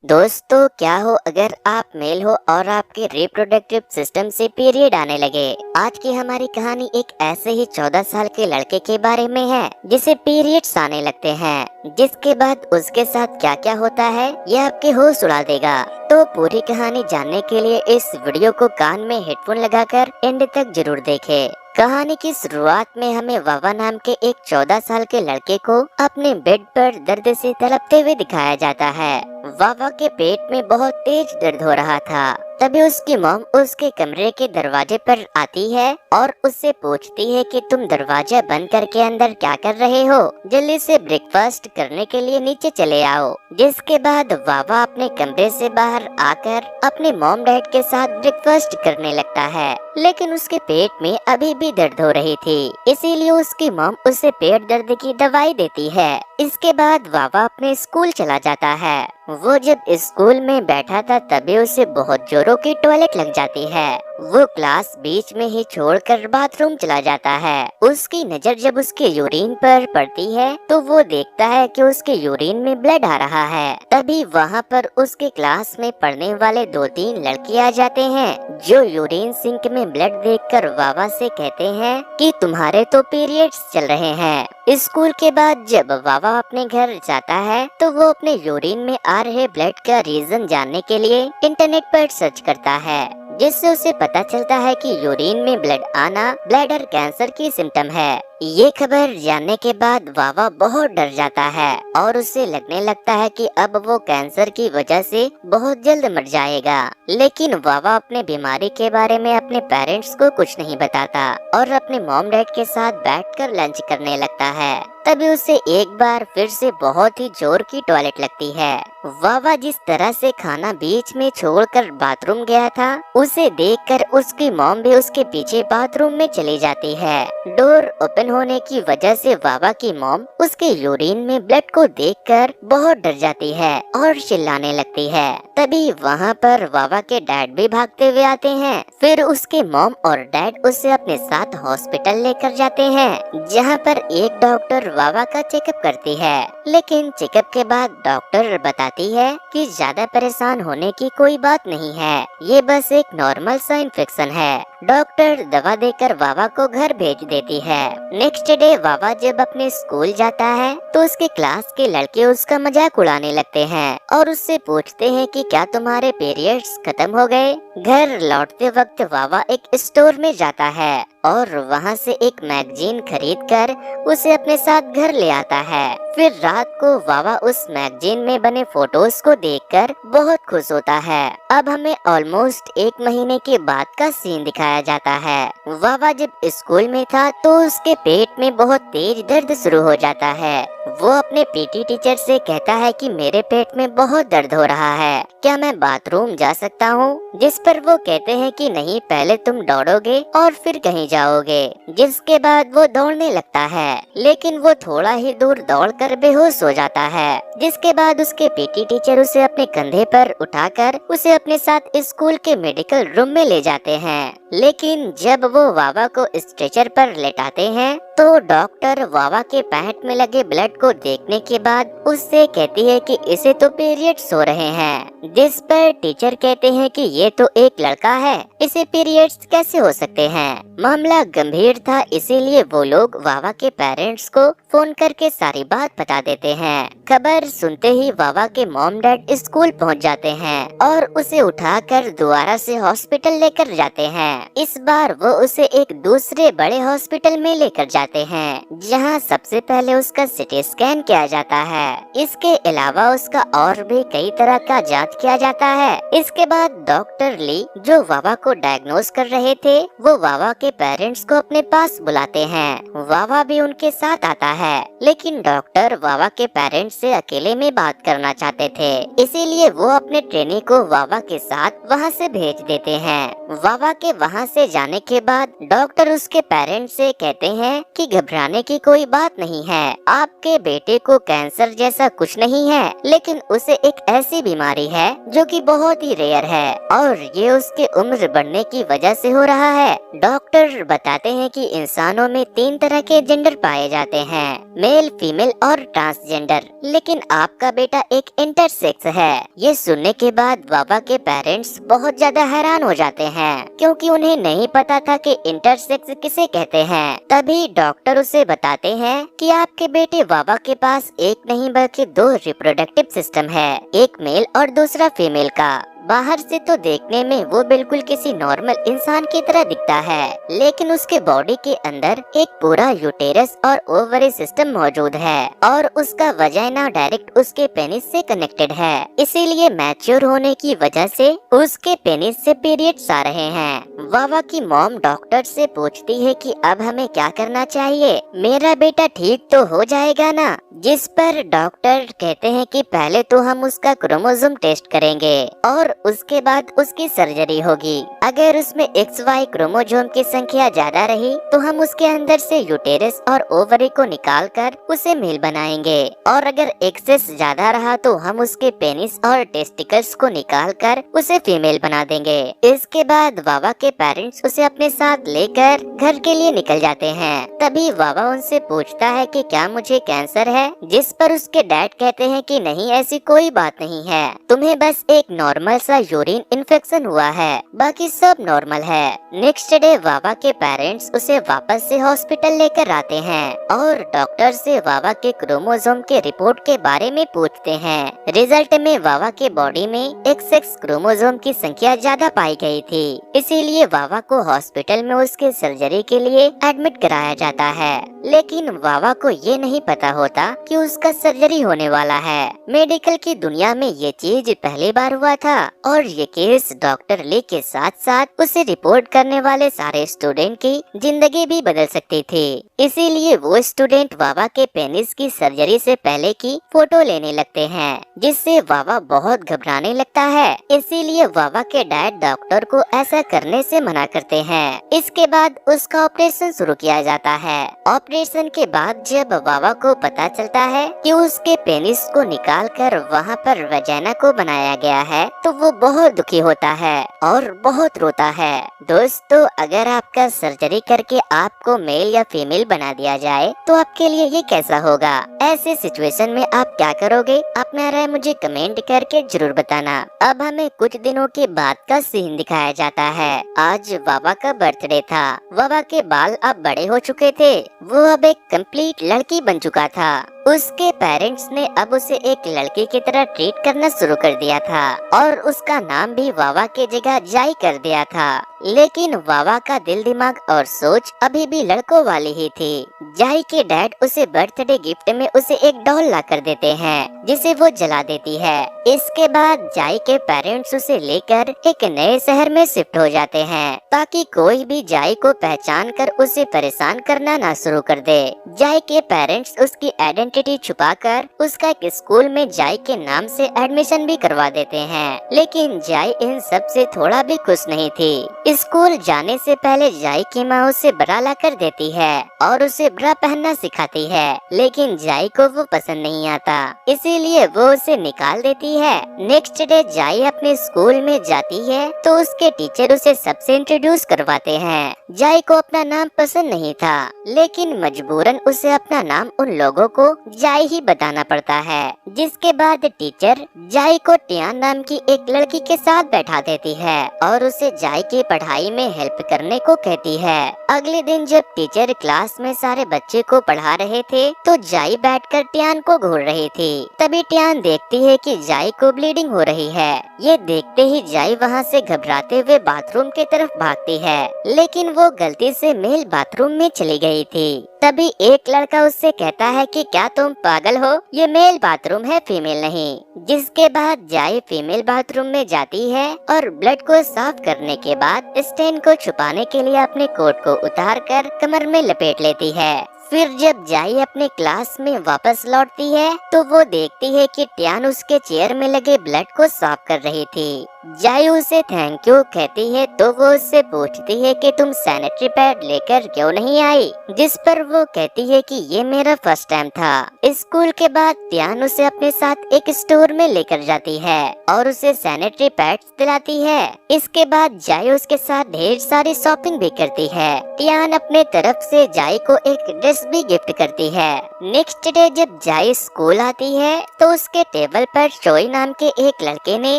दोस्तों, क्या हो अगर आप मेल हो और आपके रिप्रोडक्टिव सिस्टम से पीरियड आने लगे। आज की हमारी कहानी एक ऐसे ही 14 साल के लड़के के बारे में है जिसे पीरियड्स आने लगते हैं, जिसके बाद उसके साथ क्या क्या होता है यह आपके होश उड़ा देगा। तो पूरी कहानी जानने के लिए इस वीडियो को कान में हेडफोन लगाकर एंड तक जरूर देखें। कहानी की शुरुआत में हमें वावा नाम के एक 14 साल के लड़के को अपने बेड पर दर्द से तड़पते हुए दिखाया जाता है। वावा के पेट में बहुत तेज दर्द हो रहा था। तभी उसकी मॉम उसके कमरे के दरवाजे पर आती है और उससे पूछती है कि तुम दरवाजा बंद करके अंदर क्या कर रहे हो, जल्दी से ब्रेकफास्ट करने के लिए नीचे चले आओ। जिसके बाद वावा अपने कमरे से बाहर आकर अपने मॉम डैड के साथ ब्रेकफास्ट करने लगता है, लेकिन उसके पेट में अभी भी दर्द हो रही थी, इसीलिए उसकी मॉम उसे पेट दर्द की दवाई देती है। इसके बाद वावा अपने स्कूल चला जाता है। वो जब स्कूल में बैठा था तभी उसे बहुत जोरों की टॉयलेट लग जाती है। वो क्लास बीच में ही छोड़कर बाथरूम चला जाता है। उसकी नजर जब उसके यूरिन पर पड़ती है तो वो देखता है कि उसके यूरिन में ब्लड आ रहा है। तभी वहाँ पर उसके क्लास में पढ़ने वाले 2-3 लड़के आ जाते हैं, जो यूरिन सिंक में ब्लड देखकर वावा से कहते हैं कि तुम्हारे तो पीरियड्स चल रहे हैं। स्कूल के बाद जब वावा अपने घर जाता है तो वो अपने यूरिन में आ रहे ब्लड का रीजन जानने के लिए इंटरनेट पर सर्च करता है, जिससे उसे पता चलता है कि यूरिन में ब्लड आना ब्लैडर कैंसर की सिम्टम है। ये खबर जानने के बाद वावा बहुत डर जाता है और उसे लगने लगता है कि अब वो कैंसर की वजह से बहुत जल्द मर जाएगा। लेकिन वावा अपने बीमारी के बारे में अपने पेरेंट्स को कुछ नहीं बताता और अपने मॉम डैड के साथ बैठकर लंच करने लगता है। तभी उसे एक बार फिर से बहुत ही जोर की टॉयलेट लगती है। वावा जिस तरह से खाना बीच में छोड़कर बाथरूम गया था, उसे देखकर उसकी मॉम भी उसके पीछे बाथरूम में चली जाती है। डोर ओपन होने की वजह से वावा की मॉम उसके यूरिन में ब्लड को देखकर बहुत डर जाती है और चिल्लाने लगती है। तभी वहाँ पर वावा के डैड भी भागते हुए आते हैं। फिर उसके मॉम और डैड उसे अपने साथ हॉस्पिटल लेकर जाते हैं, जहाँ पर एक डॉक्टर वावा का चेकअप करती है। लेकिन चेकअप के बाद डॉक्टर बताती है कि ज्यादा परेशान होने की कोई बात नहीं है, ये बस एक नॉर्मल सा इन्फेक्शन है। डॉक्टर दवा देकर वावा को घर भेज देती है। नेक्स्ट डे वावा जब अपने स्कूल जाता है तो उसके क्लास के लड़के उसका मजाक उड़ाने लगते हैं और उससे पूछते हैं कि क्या तुम्हारे पीरियड्स खत्म हो गए। घर लौटते वक्त वावा एक स्टोर में जाता है और वहाँ से एक मैगजीन खरीदकर उसे अपने साथ घर ले आता है। फिर रात को वावा उस मैगजीन में बने फोटोज को देखकर बहुत खुश होता है। अब हमें ऑलमोस्ट 1 महीने के बाद का सीन दिखाया जाता है। वावा जब स्कूल में था तो उसके पेट में बहुत तेज दर्द शुरू हो जाता है। वो अपने पीटी टीचर से कहता है कि मेरे पेट में बहुत दर्द हो रहा है, क्या मैं बाथरूम जा सकता हूँ? जिस पर वो कहते हैं कि नहीं, पहले तुम दौड़ोगे और फिर कहीं जाओगे। जिसके बाद वो दौड़ने लगता है, लेकिन वो थोड़ा ही दूर दौड़कर बेहोश हो जाता है। जिसके बाद उसके पीटी टीचर उसे अपने कंधे पर उठाकर उसे अपने साथ स्कूल के मेडिकल रूम में ले जाते हैं। लेकिन जब वो वावा को स्ट्रेचर पर लेटाते हैं तो डॉक्टर वावा के पैंट में लगे ब्लड को देखने के बाद उससे कहती है कि इसे तो पीरियड्स हो रहे हैं। जिस पर टीचर कहते हैं कि ये तो एक लड़का है, इसे पीरियड्स कैसे हो सकते हैं। मामला गंभीर था, इसीलिए वो लोग वावा के पेरेंट्स को फोन करके सारी बात बता देते हैं। खबर सुनते ही वावा के मॉम डैड स्कूल पहुंच जाते हैं और उसे उठाकर दोबारा से हॉस्पिटल लेकर जाते हैं। इस बार वो उसे एक दूसरे बड़े हॉस्पिटल में लेकर जाते हैं, जहां सबसे पहले उसका सिटी स्कैन किया जाता है। इसके अलावा उसका और भी कई तरह का जांच किया जाता है। इसके बाद डॉक्टर ली, जो वावा को डायग्नोस कर रहे थे, वो वावा के पेरेंट्स को अपने पास बुलाते हैं। वावा भी उनके साथ आता है, लेकिन डॉक्टर वावा के पेरेंट्स से अकेले में बात करना चाहते थे, इसीलिए वो अपने ट्रेनी को वावा के साथ वहाँ से भेज देते हैं। वावा के वहाँ से जाने के बाद डॉक्टर उसके पेरेंट्स से कहते हैं कि घबराने की कोई बात नहीं है। आपके बेटे को कैंसर जैसा कुछ नहीं है, लेकिन उसे एक ऐसी बीमारी है जो कि बहुत ही रेयर है और ये उसके उम्र बढ़ने की वजह से हो रहा है। डॉक्टर बताते हैं कि इंसानों में 3 तरह के जेंडर पाए जाते हैं, मेल, फीमेल और ट्रांसजेंडर, लेकिन आपका बेटा एक इंटरसेक्स है। ये सुनने के बाद वावा के पेरेंट्स बहुत ज्यादा हैरान हो जाते हैं, क्योंकि उन्हें नहीं पता था कि इंटरसेक्स किसे कहते हैं। तभी डॉक्टर उसे बताते हैं कि आपके बेटे वावा के पास एक नहीं बल्कि 2 रिप्रोडक्टिव सिस्टम है, एक मेल और दूसरा फीमेल का। बाहर से तो देखने में वो बिल्कुल किसी नॉर्मल इंसान की तरह दिखता है, लेकिन उसके बॉडी के अंदर एक पूरा यूटेरस और ओवरी सिस्टम मौजूद है और उसका वजाइना डायरेक्ट उसके पेनिस से कनेक्टेड है। इसीलिए मैच्योर होने की वजह से उसके पेनिस से पीरियड्स आ रहे हैं। वावा की मॉम डॉक्टर से पूछती है कि अब हमें क्या करना चाहिए, मेरा बेटा ठीक तो हो जाएगा ना? जिस पर डॉक्टर कहते हैं कि पहले तो हम उसका क्रोमोसोम टेस्ट करेंगे और उसके बाद उसकी सर्जरी होगी। अगर उसमें XY क्रोमोसोम की संख्या ज्यादा रही तो हम उसके अंदर से यूटेरस और ओवरी को निकालकर उसे मेल बनाएंगे, और अगर एक्सेस ज्यादा रहा तो हम उसके पेनिस और टेस्टिकल्स को निकालकर उसे फीमेल बना देंगे। इसके बाद वावा के पेरेंट्स उसे अपने साथ लेकर घर के लिए निकल जाते हैं। तभी वावा उनसे पूछता है कि क्या मुझे कैंसर है, जिस पर उसके डैड कहते हैं कि नहीं, ऐसी कोई बात नहीं है, तुम्हें बस एक नॉर्मल सा यूरिन इन्फेक्शन हुआ है, बाकी सब नॉर्मल है। नेक्स्ट डे वावा के पेरेंट्स उसे वापस से हॉस्पिटल लेकर आते हैं और डॉक्टर से वावा के क्रोमोसोम के रिपोर्ट के बारे में पूछते हैं। रिजल्ट में वावा के बॉडी में XX क्रोमोसोम की संख्या ज्यादा पाई गई थी, इसीलिए वावा को हॉस्पिटल में उसके सर्जरी के लिए एडमिट कराया जाता है। लेकिन वावा को ये नहीं पता होता कि उसका सर्जरी होने वाला है। मेडिकल की दुनिया में ये चीज पहली बार हुआ था और ये केस डॉक्टर ली के साथ साथ उसे रिपोर्ट करने वाले सारे स्टूडेंट की जिंदगी भी बदल सकती थी। इसीलिए वो स्टूडेंट वावा के पेनिस की सर्जरी से पहले की फोटो लेने लगते हैं, जिससे वावा बहुत घबराने लगता है। इसीलिए वावा के डैड डॉक्टर को ऐसा करने से मना करते हैं। इसके बाद उसका ऑपरेशन शुरू किया जाता है। ऑपरेशन के बाद जब वावा को पता चलता है कि उसके पेनिस को निकालकर वहाँ पर वजाइना को बनाया गया है, तो वो बहुत दुखी होता है और बहुत रोता है। दोस्तों, अगर आपका सर्जरी करके आपको मेल या फीमेल बना दिया जाए तो आपके लिए ये कैसा होगा? ऐसे सिचुएशन में आप क्या करोगे? अपना राय मुझे कमेंट करके जरूर बताना। अब हमें कुछ दिनों के बाद का सीन दिखाया जाता है। आज वावा का बर्थडे था। वावा के बाल अब बड़े हो चुके थे, वो अब एक कंप्लीट लड़की बन चुका था। उसके पेरेंट्स ने अब उसे एक लड़की की तरह ट्रीट करना शुरू कर दिया था और उसका नाम भी वावा के जगह जाई कर दिया था। लेकिन वावा का दिल, दिमाग और सोच अभी भी लड़कों वाली ही थी। जाई के डैड उसे बर्थडे गिफ्ट में उसे एक डॉल ला कर देते हैं, जिसे वो जला देती है। इसके बाद जाई के पेरेंट्स उसे लेकर एक नए शहर में शिफ्ट हो जाते हैं, ताकि कोई भी जाई को पहचान कर उसे परेशान करना ना शुरू कर दे। जाई के पेरेंट्स उसकी आइडेंटिटी छुपाकर उसका एक स्कूल में जाई के नाम से एडमिशन भी करवा देते हैं। लेकिन जाई इन सब से थोड़ा भी खुश नहीं थी। स्कूल जाने से पहले जाई की माँ उसे ब्रा ला कर देती है और उसे ब्रा पहनना सिखाती है, लेकिन जाई को वो पसंद नहीं आता, इसीलिए वो उसे निकाल देती है। नेक्स्ट डे जाई अपने स्कूल में जाती है तो उसके टीचर उसे सबसे इंट्रोड्यूस करवाते हैं। जाई को अपना नाम पसंद नहीं था, लेकिन मजबूरन उसे अपना नाम उन लोगों को जाई ही बताना पड़ता है। जिसके बाद टीचर जाई को टियान नाम की एक लड़की के साथ बैठा देती है और उसे जाई की पढ़ाई में हेल्प करने को कहती है। अगले दिन जब टीचर क्लास में सारे बच्चे को पढ़ा रहे थे तो जाई बैठकर टियान को घूर रही थी। तभी टियान देखती है कि जाई को ब्लीडिंग हो रही है। ये देखते ही जाई वहाँ से घबराते हुए बाथरूम की तरफ भागती है, लेकिन वो गलती से मेल बाथरूम में चली गई थी। तभी एक लड़का उससे कहता है कि क्या तुम पागल हो, ये मेल बाथरूम है, फीमेल नहीं। जिसके बाद जाई फीमेल बाथरूम में जाती है और ब्लड को साफ करने के बाद स्टेन को छुपाने के लिए अपने कोट को उतारकर कमर में लपेट लेती है। फिर जब जाई अपने क्लास में वापस लौटती है तो वो देखती है कि टियान उसके चेयर में लगे ब्लड को साफ कर रही थी। जाई उसे थैंक यू कहती है तो वो उससे पूछती है कि तुम सैनिटरी पैड लेकर क्यों नहीं आई, जिस पर वो कहती है कि ये मेरा फर्स्ट टाइम था। स्कूल के बाद टियान उसे अपने साथ एक स्टोर में लेकर जाती है और उसे सैनिटरी पैड्स दिलाती है। इसके बाद जाई उसके साथ ढेर सारी शॉपिंग भी करती है। टियान अपने तरफ से जाई को एक ड्रेस भी गिफ्ट करती है। नेक्स्ट डे जब जाई स्कूल आती है तो उसके टेबल पर शोई नाम के एक लड़के ने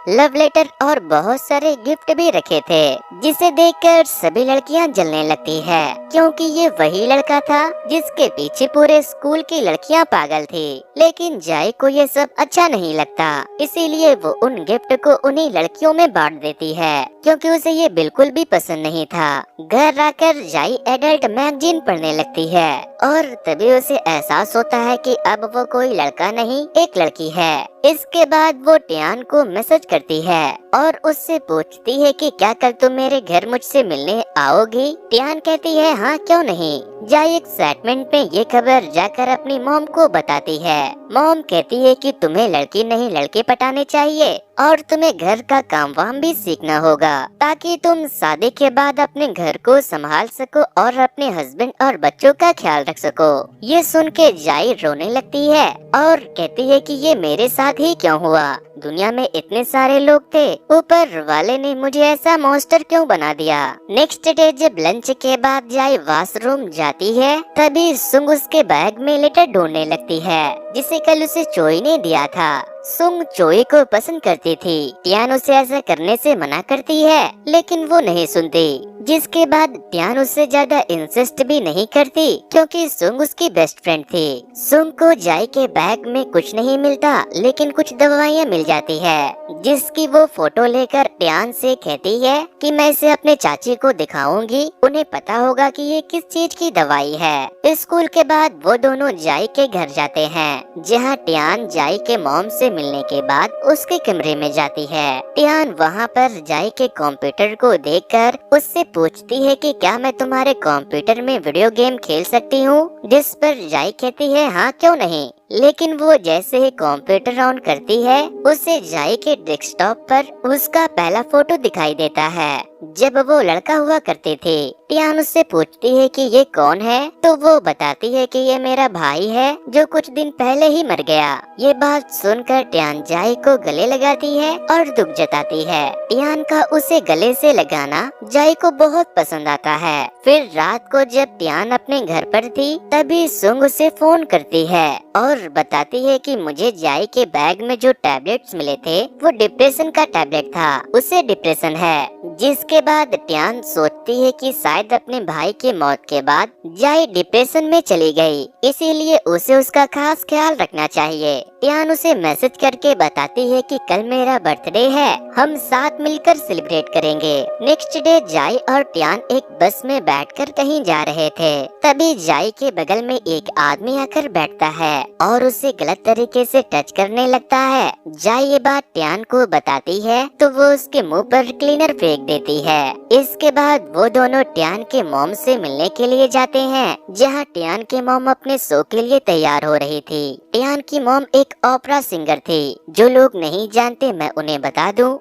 लव लेटर और बहुत सारे गिफ्ट भी रखे थे, जिसे देखकर सभी लड़कियां जलने लगती है, क्योंकि ये वही लड़का था जिसके पीछे पूरे स्कूल की लड़कियां पागल थी। लेकिन जाई को ये सब अच्छा नहीं लगता, इसीलिए वो उन गिफ्ट को उन्हीं लड़कियों में बांट देती है, क्योंकि उसे ये बिल्कुल भी पसंद नहीं था। घर आकर जाई एडल्ट मैगजीन पढ़ने लगती है और तभी उसे एहसास होता है कि अब वो कोई लड़का नहीं एक लड़की है। इसके बाद वो टियान को मैसेज करती है और उससे पूछती है कि क्या कल तुम मेरे घर मुझसे मिलने आओगी। टियान कहती है हाँ क्यों नहीं। जाई एक्साइटमेंट में ये खबर जाकर अपनी मॉम को बताती है। मॉम कहती है कि तुम्हें लड़की नहीं लड़के पटाने चाहिए और तुम्हें घर का काम वाम भी सीखना होगा, ताकि तुम शादी के बाद अपने घर को संभाल सको और अपने हस्बैंड और बच्चों का ख्याल रख सको। ये सुन के जाई रोने लगती है और कहती है कि ये मेरे साथ ही क्यों हुआ, दुनिया में इतने सारे लोग थे, ऊपर वाले ने मुझे ऐसा मॉन्स्टर क्यों बना दिया। नेक्स्ट डे जब लंच के बाद जाई वॉशरूम जाती है तभी सुंग उसके बैग में लेटर ढूंढने लगती है जिसे कल उसे चोई ने दिया था। सुंग चोई को पसंद करती थी। टियान उसे ऐसा करने से मना करती है लेकिन वो नहीं सुनती, जिसके बाद टियान उससे ज्यादा इंसिस्ट भी नहीं करती क्योंकि सुंग उसकी बेस्ट फ्रेंड थी। सुंग को जाई के बैग में कुछ नहीं मिलता लेकिन कुछ दवाइयाँ मिल जाती है, जिसकी वो फोटो लेकर टियान से कहती है कि मैं इसे अपने चाची को दिखाऊंगी, उन्हें पता होगा कि ये किस चीज की दवाई है। स्कूल के बाद वो दोनों जाई के घर जाते हैं, जहाँ टियान जाई के मॉम से मिलने के बाद उसके कमरे में जाती है। टियान वहाँ पर जाई के कंप्यूटर को देखकर उससे पूछती है कि क्या मैं तुम्हारे कंप्यूटर में वीडियो गेम खेल सकती हूँ, जिस पर जाई कहती है हाँ क्यों नहीं। लेकिन वो जैसे ही कंप्यूटर ऑन करती है उसे जाई के डेस्कटॉप पर उसका पहला फोटो दिखाई देता है जब वो लड़का हुआ करते थे। टियान उससे पूछती है कि ये कौन है, तो वो बताती है कि ये मेरा भाई है जो कुछ दिन पहले ही मर गया। ये बात सुनकर टियान जाई को गले लगाती है और दुख जताती है। टियान का उसे गले से लगाना जाई को बहुत पसंद आता है। फिर रात को जब टियान अपने घर पर थी तभी सुंग उसे फोन करती है और बताती है कि मुझे जाई के बैग में जो टैबलेट्स मिले थे वो डिप्रेशन का टैबलेट था, उसे डिप्रेशन है। जिसके बाद टियान सोचती है कि शायद अपने भाई की मौत के बाद जाई डिप्रेशन में चली गई, इसीलिए उसे उसका खास ख्याल रखना चाहिए। टियान उसे मैसेज करके बताती है कि कल मेरा बर्थडे है, हम साथ मिलकर सेलिब्रेट करेंगे। नेक्स्ट डे जाई और टियान एक बस में बैठकर कहीं जा रहे थे, तभी जाई के बगल में एक आदमी आकर बैठता है और उसे गलत तरीके से टच करने लगता है। जाई ये बात टियान को बताती है तो वो उसके मुंह पर क्लीनर फेंक देती है। इसके बाद वो दोनों टियान के मॉम से मिलने के लिए जाते हैं, जहाँ टियान के मॉम अपने शो के लिए तैयार हो रही थी। टियान की मॉम एक ओपेरा सिंगर थी। जो लोग नहीं जानते मैं उन्हें बता दूं,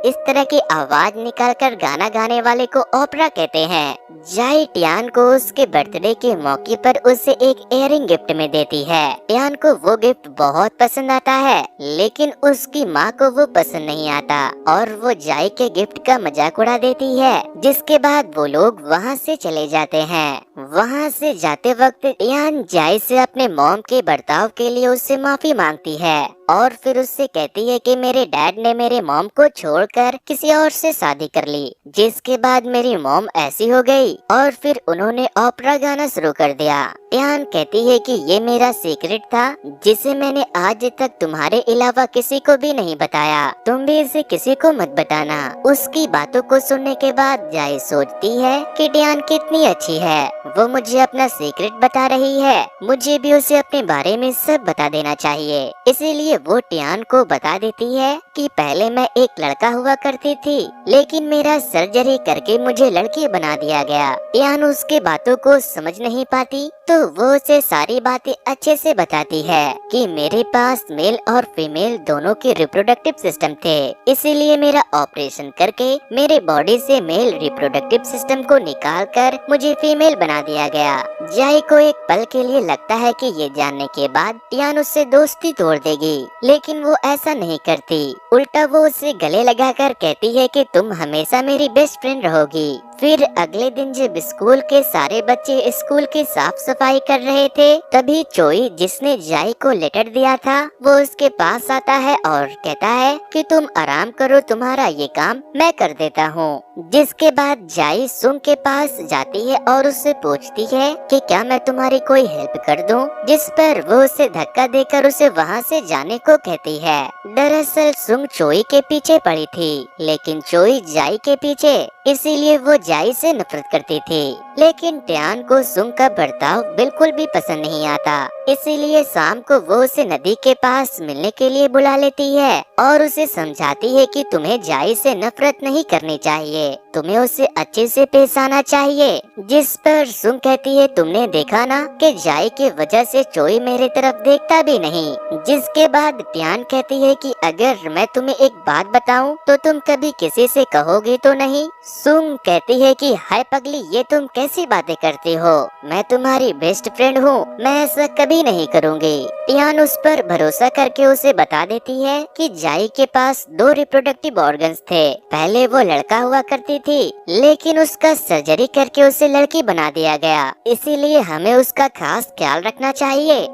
इस तरह की आवाज निकालकर गाना गाने वाले को ओपेरा कहते हैं। जाई टियान को उसके बर्थडे के मौके पर उसे एक इयररिंग गिफ्ट में देती है। टियान को वो गिफ्ट बहुत पसंद आता है लेकिन उसकी माँ को वो पसंद नहीं आता और वो जाई के गिफ्ट का मजाक उड़ा देती है। जिसके बाद वो लोग वहाँ से चले जाते हैं। वहाँ से जाते वक्त टियान जाई से अपने मॉम के बर्ताव के लिए उससे माफी मांगती है और फिर उससे कहती है कि मेरे डैड ने मेरे मॉम को छोड़कर किसी और से शादी कर ली, जिसके बाद मेरी मॉम ऐसी हो गई और फिर उन्होंने ओपेरा गाना शुरू कर दिया। टियान कहती है कि ये मेरा सीक्रेट था जिसे मैंने आज तक तुम्हारे अलावा किसी को भी नहीं बताया, तुम भी इसे किसी को मत बताना। उसकी बातों को सुनने के बाद जाई सोचती है कि टियान कितनी अच्छी है, वो मुझे अपना सीक्रेट बता रही है, मुझे भी उसे अपने बारे में सब बता देना चाहिए। इसीलिए वो टियान को बता देती है कि पहले मैं एक लड़का हुआ करती थी लेकिन मेरा सर्जरी करके मुझे लड़की बना दिया गया। टियान उसके बातों को समझ नहीं पाती तो वो उसे सारी बातें अच्छे से बताती है कि मेरे पास मेल और फीमेल दोनों के रिप्रोडक्टिव सिस्टम थे, इसीलिए मेरा ऑपरेशन करके मेरे बॉडी से मेल रिप्रोडक्टिव सिस्टम को निकाल कर मुझे फीमेल बना दिया गया। जाई को एक पल के लिए लगता है कि ये जानने के बाद टियान उससे दोस्ती तोड़ देगी, लेकिन वो ऐसा नहीं करती। उल्टा वो उसे गले लगाकर कहती है कि तुम हमेशा मेरी बेस्ट फ्रेंड रहोगी। फिर अगले दिन जब स्कूल के सारे बच्चे स्कूल की साफ सफाई कर रहे थे, तभी चोई जिसने जाई को लेटर दिया था वो उसके पास आता है और कहता है कि तुम आराम करो, तुम्हारा ये काम मैं कर देता हूँ। जिसके बाद जाई सुंग के पास जाती है और उससे पूछती है कि क्या मैं तुम्हारी कोई हेल्प कर दूं, जिस पर वो उसे धक्का देकर उसे वहाँ से जाने को कहती है। दरअसल सुंग चोई के पीछे पड़ी थी, लेकिन चोई जाई के पीछे, इसीलिए वो जाई से नफरत करती थी। लेकिन टियान को सुंग का बर्ताव बिल्कुल भी पसंद नहीं आता, इसीलिए शाम को वो उसे नदी के पास मिलने के लिए बुला लेती है और उसे समझाती है कि तुम्हें जाई से नफरत नहीं करनी चाहिए, तुम्हें उसे अच्छे से पेश आना चाहिए। जिस पर सुंग कहती है तुमने देखा ना कि जाई के वजह से चोई मेरे तरफ देखता भी नहीं। जिसके बाद टियान कहती है कि अगर मैं तुम्हें एक बात बताऊं तो तुम कभी किसी से कहोगी तो नहीं। सुंग कहती है कि हाय पगली, ये तुम कैसी बातें करती हो, मैं तुम्हारी बेस्ट फ्रेंड हूँ, मैं ऐसा कभी नहीं करूँगी। टियान उस पर भरोसा करके उसे बता देती है कि जाई के पास 2 रिप्रोडक्टिव ऑर्गन्स थे। पहले वो लड़का हुआ करती थी, लेकिन उसका सर्जरी करके उसे लड़की बना दिया गया, इसीलिए हमें उसका खास ख्याल रखना चाहिए।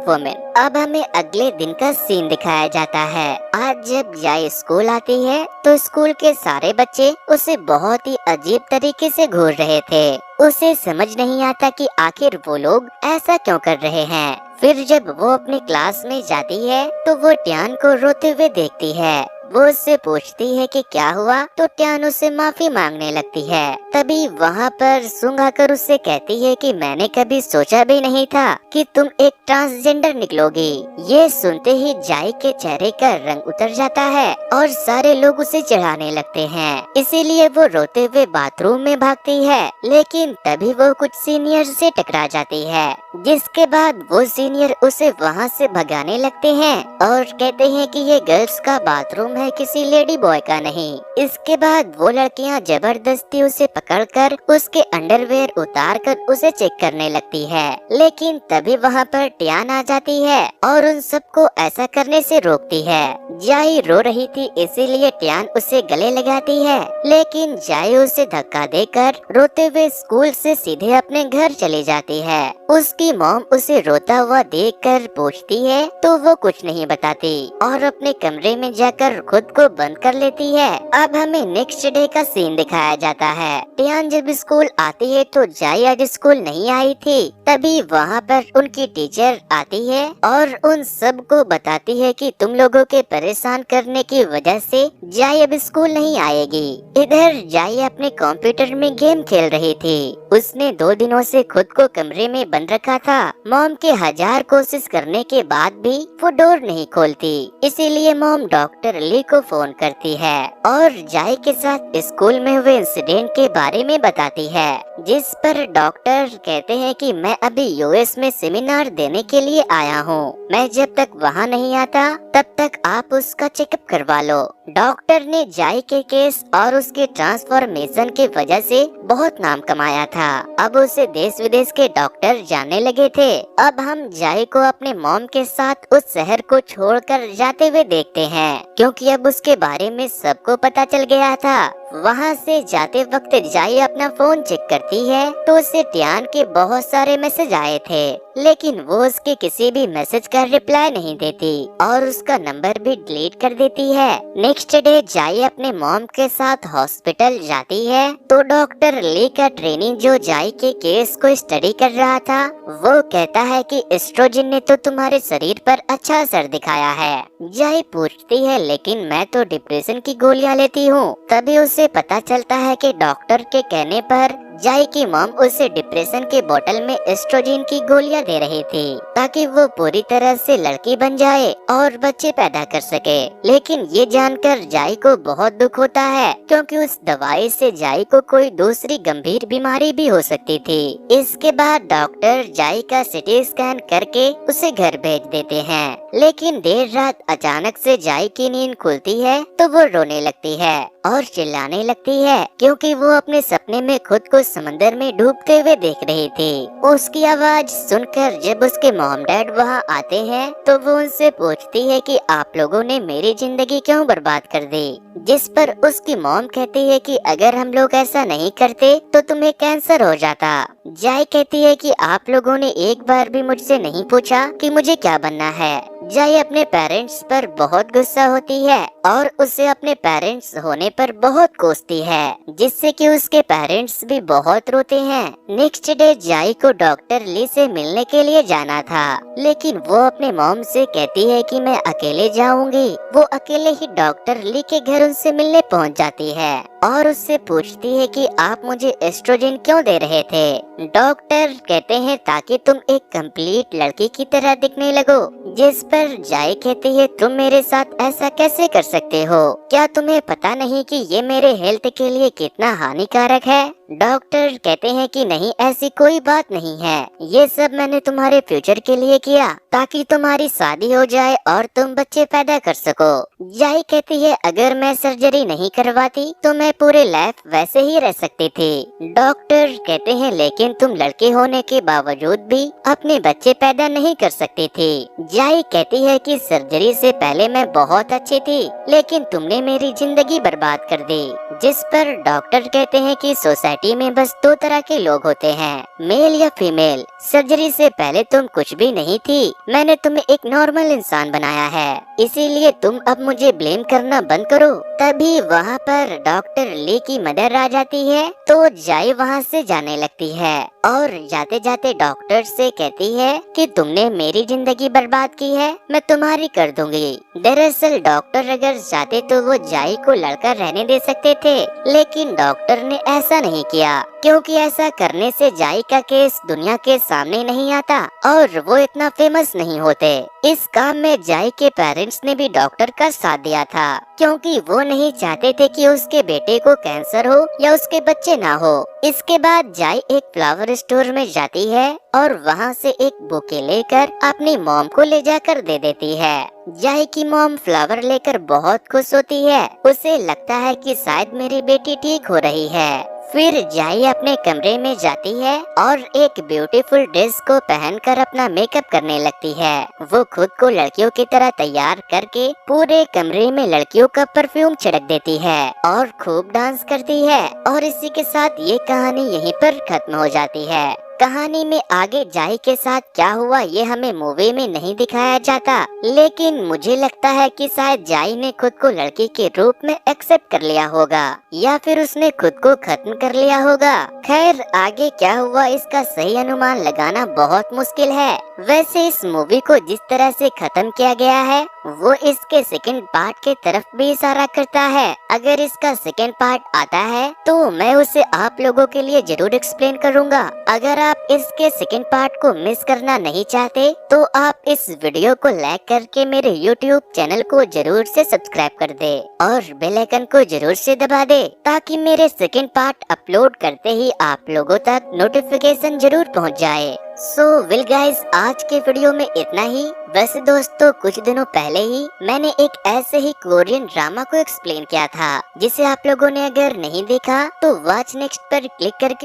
वुमेन। अब हमें अगले दिन का सीन दिखाया जाता है। आज जब जाई स्कूल आती है तो स्कूल के सारे बच्चे उसे बहुत ही अजीब तरीके से घूर रहे थे। उसे समझ नहीं आता कि आखिर वो लोग ऐसा क्यों कर रहे हैं। फिर जब वो अपनी क्लास में जाती है तो वो टियान को रोते हुए देखती है। वो उससे पूछती है कि क्या हुआ, तो टियान उससे माफी मांगने लगती है। तभी वहाँ पर सुंग आकर उससे कहती है कि मैंने कभी सोचा भी नहीं था कि तुम एक ट्रांसजेंडर निकलोगी। ये सुनते ही जाई के चेहरे का रंग उतर जाता है और सारे लोग उसे चढ़ाने लगते हैं, इसीलिए वो रोते हुए बाथरूम में भागती है। लेकिन तभी वो कुछ सीनियर से टकरा जाती है, जिसके बाद वो सीनियर उसे वहाँ से भगाने लगते हैं और कहते हैं कि ये गर्ल्स का बाथरूम है, किसी लेडी बॉय का नहीं। इसके बाद वो लड़कियां जबरदस्ती उसे पकड़कर उसके अंडरवेयर उतार कर उसे चेक करने लगती है। लेकिन तभी वहाँ पर टियान आ जाती है और उन सबको ऐसा करने से रोकती है। जाई रो रही थी, इसीलिए टियान उसे गले लगाती है, लेकिन जाई उसे धक्का देकर रोते हुए स्कूल से सीधे अपने घर चली जाती है। उसकी मॉम उसे रोता हुआ देखकर पूछती है तो वो कुछ नहीं बताती और अपने कमरे में जाकर खुद को बंद कर लेती है। अब हमें नेक्स्ट डे का सीन दिखाया जाता है। टियान जब स्कूल आती है तो जाई आज स्कूल नहीं आई थी। तभी वहाँ पर उनकी टीचर आती है और उन सब को बताती है कि तुम लोगों के परेशान करने की वजह से जाई अब स्कूल नहीं आएगी। इधर जाई अपने कंप्यूटर में गेम खेल रही थी। उसने 2 दिनों से खुद को कमरे में बंद रखा था। मॉम के 1000 कोशिश करने के बाद भी वो डोर नहीं खोलती, इसीलिए मॉम डॉक्टर ली को फोन करती है और जाई के साथ स्कूल में हुए इंसिडेंट के बारे में बताती है। जिस पर डॉक्टर कहते हैं कि मैं अभी यूएस में सेमिनार देने के लिए आया हूँ, मैं जब तक वहाँ नहीं आता तब तक आप उसका चेकअप करवा लो। डॉक्टर ने जाई के केस और उसके ट्रांसफॉर्मेशन के वजह से बहुत नाम कमाया था। अब उसे देश विदेश के डॉक्टर जानने लगे थे। अब हम जाई को अपने मॉम के साथ उस शहर को छोड़कर जाते हुए देखते हैं, क्योंकि अब उसके बारे में सबको पता चल गया था। वहाँ से जाते वक्त जाई अपना फोन चेक करती है तो उसे टियान के बहुत सारे मैसेज आए थे, लेकिन वो उसके किसी भी मैसेज का रिप्लाई नहीं देती और उसका नंबर भी डिलीट कर देती है। नेक्स्ट डे जाई अपने मॉम के साथ हॉस्पिटल जाती है तो डॉक्टर ली का ट्रेनी जो जाई के केस को स्टडी कर रहा था, वो कहता है कि एस्ट्रोजन ने तो तुम्हारे शरीर पर अच्छा असर दिखाया है। जाई पूछती है लेकिन मैं तो डिप्रेशन की गोलियां लेती हूँ। तभी उसे पता चलता है कि डॉक्टर के कहने पर जाई की मॉम उसे डिप्रेशन के बोतल में एस्ट्रोजन की गोलियां दे रही थी ताकि वो पूरी तरह से लड़की बन जाए और बच्चे पैदा कर सके। लेकिन ये जानकर जाई को बहुत दुख होता है क्योंकि उस दवाई से जाई को कोई दूसरी गंभीर बीमारी भी हो सकती थी। इसके बाद डॉक्टर जाई का सिटी स्कैन करके उसे घर भेज देते हैं। लेकिन देर रात अचानक से जाई की नींद खुलती है तो वो रोने लगती है और चिल्लाने लगती है क्योंकि वो अपने सपने में खुद को समंदर में डूबते हुए देख रही थी। उसकी आवाज सुनकर जब उसके मॉम डैड वहाँ आते हैं तो वो उनसे पूछती है कि आप लोगों ने मेरी जिंदगी क्यों बर्बाद कर दी, जिस पर उसकी मॉम कहती है कि अगर हम लोग ऐसा नहीं करते तो तुम्हें कैंसर हो जाता। जाई कहती है कि आप लोगों ने एक बार भी मुझसे नहीं पूछा कि मुझे क्या बनना है। जाई अपने पेरेंट्स पर बहुत गुस्सा होती है और उसे अपने पेरेंट्स होने पर बहुत कोसती है, जिससे कि उसके पेरेंट्स भी बहुत रोते हैं। नेक्स्ट डे जाई को डॉक्टर ली से मिलने के लिए जाना था, लेकिन वो अपने मॉम से कहती है कि मैं अकेले जाऊंगी। वो अकेले ही डॉक्टर ली के घर उनसे मिलने पहुंच जाती है और उससे पूछती है कि आप मुझे एस्ट्रोजन क्यों दे रहे थे। डॉक्टर कहते हैं ताकि तुम एक कंप्लीट लड़की की तरह दिखने लगो, जिस पर जाई कहती है तुम मेरे साथ ऐसा कैसे कर सकते हो, क्या तुम्हें पता नहीं कि ये मेरे हेल्थ के लिए कितना हानिकारक है। डॉक्टर कहते हैं कि नहीं, ऐसी कोई बात नहीं है, ये सब मैंने तुम्हारे फ्यूचर के लिए किया ताकि तुम्हारी शादी हो जाए और तुम बच्चे पैदा कर सको। जाई कहती है अगर मैं सर्जरी नहीं करवाती तो मैं पूरे लाइफ वैसे ही रह सकती थी। डॉक्टर कहते हैं लेकिन तुम लड़के होने के बावजूद भी अपने बच्चे पैदा नहीं कर सकती थी। जाई कहती है कि सर्जरी से पहले मैं बहुत अच्छी थी, लेकिन तुमने मेरी जिंदगी बर्बाद कर दी। जिस पर डॉक्टर कहते हैं कि सोसाइटी में बस दो तरह के लोग होते हैं, मेल या फीमेल। सर्जरी से पहले तुम कुछ भी नहीं थी, मैंने तुम्हें एक नॉर्मल इंसान बनाया है, इसीलिए तुम अब मुझे ब्लेम करना बंद करो। तभी वहाँ पर डॉक्टर ली की मदर आ जाती है तो जाई वहाँ से जाने लगती है और जाते जाते डॉक्टर से कहती है कि तुमने मेरी जिंदगी बर्बाद की है, मैं तुम्हारी कर दूंगी। दरअसल डॉक्टर अगर चाहते तो वो जाई को लड़का रहने दे सकते थे, लेकिन डॉक्टर ने ऐसा नहीं किया क्योंकि ऐसा करने से जाई का केस दुनिया के सामने नहीं आता और वो इतना फेमस नहीं होते। इस काम में जाई के पेरेंट्स ने भी डॉक्टर का साथ दिया था क्योंकि वो नहीं चाहते थे कि उसके बेटे को कैंसर हो या उसके बच्चे ना हो। इसके बाद जाई एक फ्लावर स्टोर में जाती है और वहाँ से एक बुके लेकर अपनी मॉम को ले जाकर दे देती है। जाई की मॉम फ्लावर लेकर बहुत खुश होती है, उसे लगता है कि शायद मेरी बेटी ठीक हो रही है। फिर जाई अपने कमरे में जाती है और एक ब्यूटीफुल ड्रेस को पहनकर अपना मेकअप करने लगती है। वो खुद को लड़कियों की तरह तैयार करके पूरे कमरे में लड़कियों का परफ्यूम छिड़क देती है और खूब डांस करती है और इसी के साथ ये कहानी यहीं पर खत्म हो जाती है। कहानी में आगे जाई के साथ क्या हुआ ये हमें मूवी में नहीं दिखाया जाता, लेकिन मुझे लगता है कि शायद जाई ने खुद को लड़की के रूप में एक्सेप्ट कर लिया होगा या फिर उसने खुद को खत्म कर लिया होगा। खैर आगे क्या हुआ इसका सही अनुमान लगाना बहुत मुश्किल है। वैसे इस मूवी को जिस तरह से खत्म किया गया है वो इसके सेकंड पार्ट के तरफ भी इशारा करता है। अगर इसका सेकंड पार्ट आता है तो मैं उसे आप लोगों के लिए जरूर एक्सप्लेन करूँगा। अगर आप इसके सेकंड पार्ट को मिस करना नहीं चाहते तो आप इस वीडियो को लाइक करके मेरे YouTube चैनल को जरूर से सब्सक्राइब कर दे और बेल आइकन को जरूर से दबा दे ताकि मेरे सेकंड पार्ट अपलोड करते ही आप लोगों तक नोटिफिकेशन जरूर पहुंच जाए। सो विल गाइस आज के वीडियो में इतना ही। वैसे दोस्तों कुछ दिनों पहले ही मैंने एक ऐसे ही कोरियन ड्रामा को एक्सप्लेन किया था जिसे आप लोगों ने अगर नहीं देखा तो वॉच नेक्स्ट पर क्लिक करके